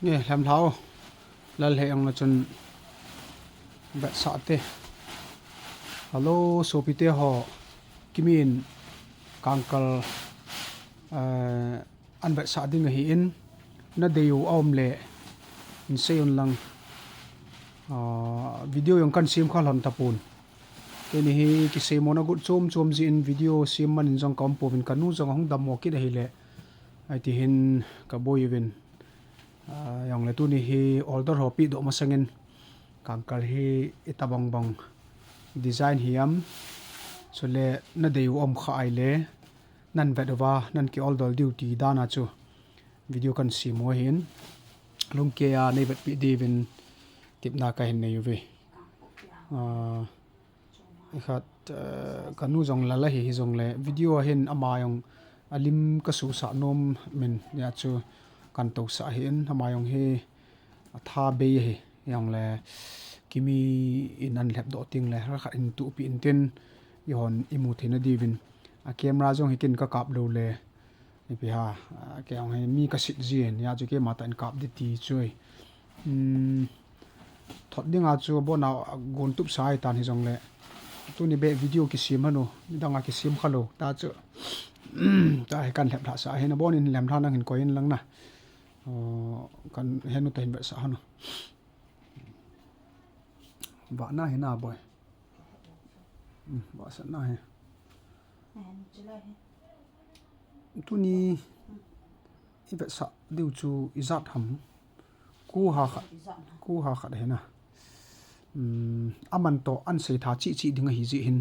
nghe làm tháo lal he ang chun bat sa te hello sopite ho kimin kangkal an bat sa ding hi in na deu om le in seon lang video yung kan sim khalon tapun kini hi ki semona gut chom chom ji in video sim man in jong kampo vin kanu jong hong damo ki hi le ai ti hin ka boy vin yang le tu ni hi order ho pi do masangin kangkal hi itabang bang design hiam so le na deu om kha ai le nan vedova nan ki all duty dana chu video kan si mo hin lum ke ya nei vet pi devin tipna ka hin nei ve khat kanu jong lala hi jong le video hin ama yong alim ka su sa nom min ya chu kan to sa hin ama yong he tha be hi yong le kimi inan lep do ting le ra khat in tu pi in ten yon imu thina divin a camera jong hikin ka kap lo le ni pi ha ke ong he mi ka sit jien ya chu ke mata in kap di ti choi thot dinga chu bona gon tup sai tan hi jong le tu ni be video ki sim hanu danga ki sim khalo ta chu ta he kan lep tha sa he na bon in lem than ang hin koin lang na kan henu ta hin ba sa hanu ba na he na boy ba sa na he tu ni i ba sa diu chu izat ham ku ha khat he na aman to an sei tha chi chi dinga hi ji hin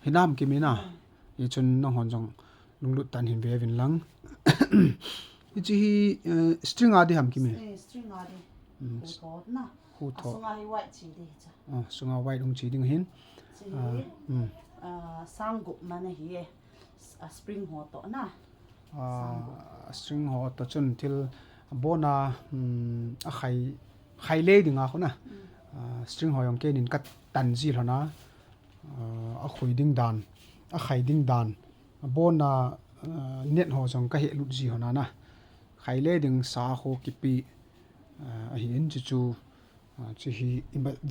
hinam ki mina ye chun nang hon jong lunglut tan hin ve vin lang chi hi string adi ham ki me string adi ko na hu tho sunga hi white chi de cha sunga white ung chi ding hin sanggup mana hi spring ho to na string ho to chun til bona a khai le dinga khona string ho yong ke nin kat tan ji lona a khui ding dan a khai ding dan bona net ho jong ka he lut ji hona na khai le ding sa ho ki pi a hi in chu chi hi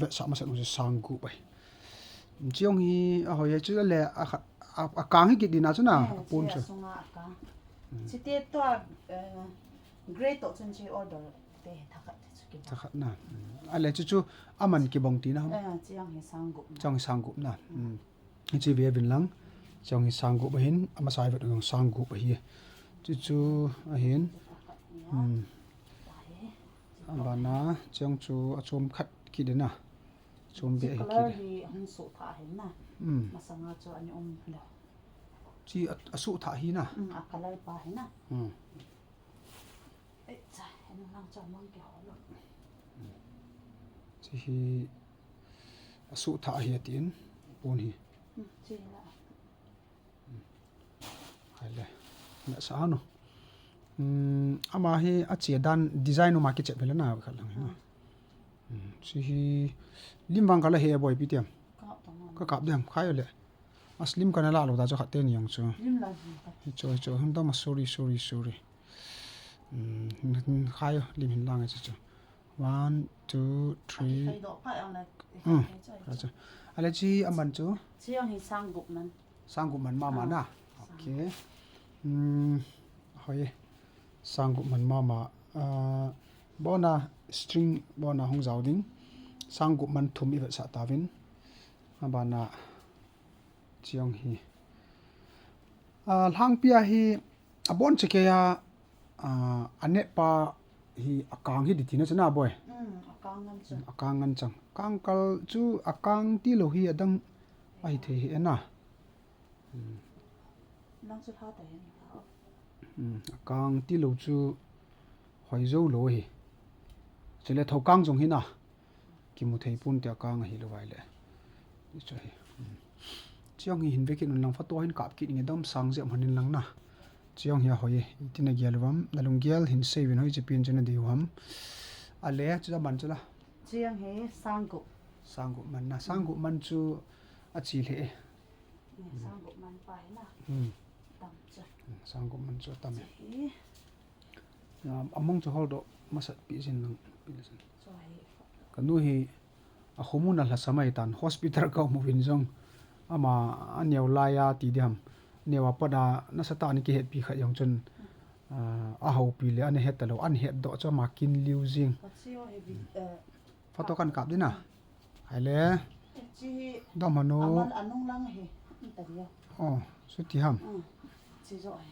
ba sa ma sa nu sang gu bai chiong hi a ho ye chu le a kang hi ki dina chu na pon chu chi te to grey to chun chi order te takhat na ale chu aman ki bong ti na chiang hi sanggup na chi ve vin lang chong hi sanggup hin ama sai vet ngong sanggup hi chu a hin abana chong chu achom khat ki de na chom be hi ki hi hon su tha hin na masanga chu ani lo chi asu tha hi na a color pa hin na cha en lang cha mang ke ho lo chi hi asu tha hi tin pon hi chi la hai le na sa no ama hi a che dan design no market che bela na kha lang na chi hi limwang kala he boy pitiam ka kap dem khayo le aslim kana la lo da cho khaten yang chu lim la cho hum da ma sorry khayo lim hin lang chu 1 2 3 kai do pa ang la raja ale chi aman chu chiang hi sanggup man mama na okay hoye sanggup man mama bona string bona hong jaw ding sanggup man thum i sa tawin abana chiang hi lang pia hi abon cheke ya anet pa hi akang hi ditina chana boy akang chang kangkal chu akang ti lo hi adang ai the hi na nang chu tha ta hin akang ti lo chu hoi zo lo hi chele thau kang jong hi na ki mu thei pun te akang hi lo wai le chu hi chiang hi hin ve ki nun lang photo hin kap ki ni dam sang je manin lang na chiang hi hoi itina gyalwam nalung gyal hin sevin hoi chipin chena diwam ale chu man chula chiang he sanggup man chu a chi le sanggup man pa na tam cha sanggup man chu tam among cho hold masat pi sin nang pilasan so hi kanu hi a homuna la samai tan hospital ka mu win jong ama aneu laya ti diam newa pada na sata ni ki het pi kha yong chun a ho pi le an het talo an het do cho ma kin liu jing patio hi photo kan kap dina haile chi dam hanu aman anung lang hi taria oh su ti ham chi zo hi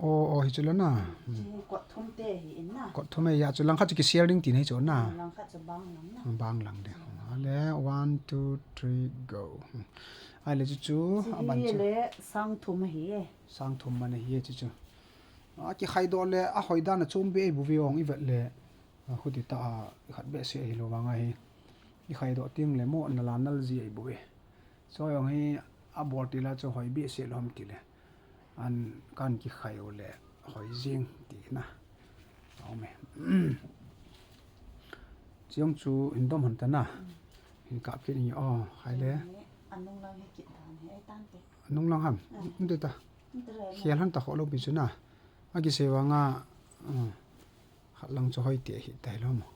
o hi chulo na chi ko thum te hi in na ko thome ya chulang kha chi ki sharing ti nei cho na lang kha cha bang lam na bang lang de ale 1 2 3 go ale chu aban hi chu le sang thum hi sang thum man hi chu a ki khai do le a hoida na chum be bu viong i vet le khudi ta khat be se hi lo wanga hi i khai do ting le mo na la nal ji ai bu e so yong hi a bor ti la cho hoi be se lom ti le an kan ki khai o le hoi jing ti na au me chiang chu indom han ta na in ka ke ni khai le anung lang hi ki tan hi ai tan te nung lang ham nde ta tre khial han ta kholo bi chu na a ki se wanga khat lang cho hoi te hi tai lo mo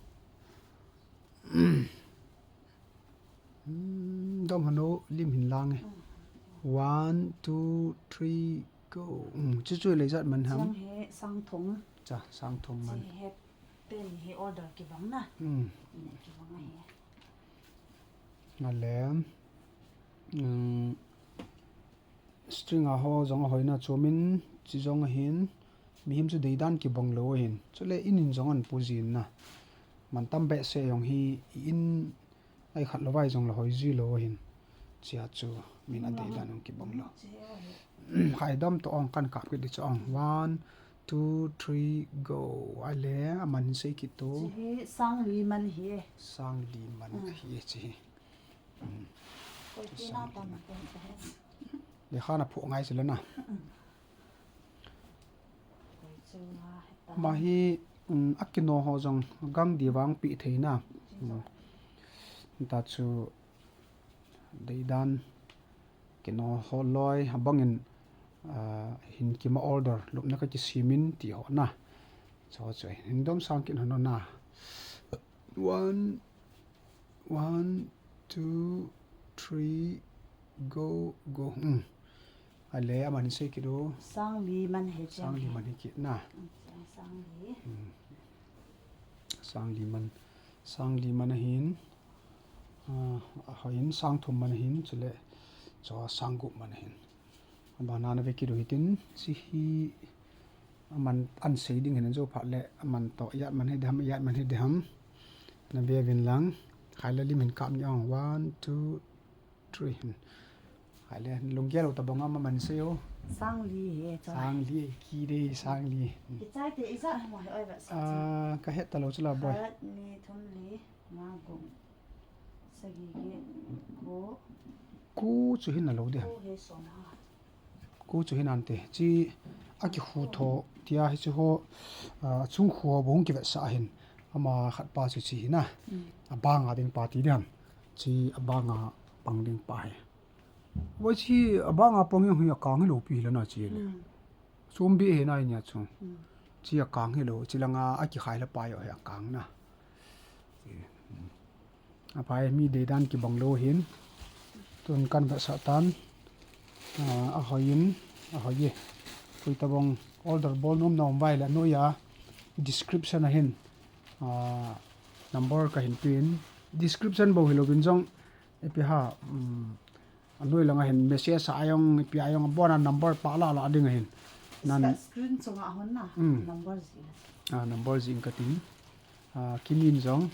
dom hano lim hin lang e 1 2 3 go chu chu le zat man ham sang he sang thum cha sang thum man chi he ten he order ki bang na ki bang hi na le string a ho zong hoi na chomin chi zong hin mi him chu deidan ki bang lo hin chule in zong an puzin na man tam be se yong hi in ai khat lo vai zong lo hoi ji lo hin chia chu min a deidan ki bang lo chi he khai dam to ong kan ka ki di chong 1 2 3 go ale aman se ki to chi he sang li man hi sang li man hi chi ko ti na ta ma ko le khana phu ngai sila na ko chu ma ta ma hi akino ho jong gang diwang pi theina ta chu deidan kino ho loi habangin hin ki ma order lupna ka ki simin ti ho na cho choi hindom sang kin hono na 1 1 2 3 go go ale aman se ki do sang li man he sang li man ki na sang li sang li man hin hoin sang thum man hin chule cho sang gu man hin ba na na ve ki do hitin chi hi aman an sei ding hin jo phat le aman to yat man he dam na ve vin lang khaila lim hin kam yong 1 2 3 khaila lunggel ta bonga ma man se yo sang li he cha sang li ki de sang li ki chai te isa mo oi ba sa ka het ta lo chula boy kharat ni thum li ma gu sagi ge ko ku chu hin na lo de ko he so na ku chu hin an te chi a ki hu tho tia hi chu ho chung khuwa bong ki ve sa hin ama khat pa chu chi na a banga ding pa ti diam chi a banga pang ding pa he wo chi a banga pang yong hi a kang hi lo pi la na chi le chum bi he na nya chu chi a kang hi lo chi langa a ki khai la pa yo he a kang na a pai mi de dan ki bang lo hin tun kan va sa tan a hoyin a hoye pui tabong order bol nom nom vai la no ya description a hin number ka hin pin description bo hilo bin jong epi ha anoi langa hin message ayong epi ayong bona number pa la la ding hin nan screen chunga hon na number zi number jing ka tin kimin jong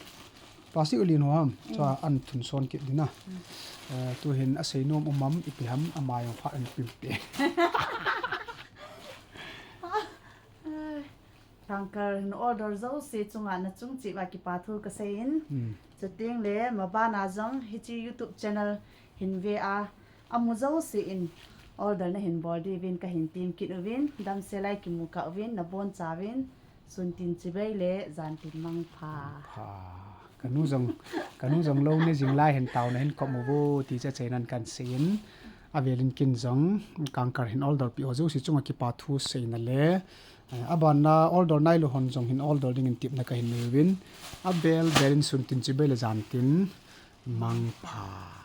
plastic ulin hoam cha an thun son ki dina tu hin a sei nom umam ipi ham amayong pha an pim pe KANGKAL in order zo se chunga na chung chi ba ki pa thu ka sein chuting le ma ba na jong hi chi YouTube channel hin ve amu zo se in order na hin body win ka hin team ki win dam se lai ki mu ka win na bon cha win sun tin chi bai le zan tin mang pha kanu jong lo ne jing lai hen taw na hen komu bo ti cha chenan kan sein avelin kin jong KANGKAL hin order pi ozo si chunga ki pa thu sei na le aban na order nai lo hon jong hin order ding in tip na ka hin win a bel belin sun tin chi bel jan tin mang pha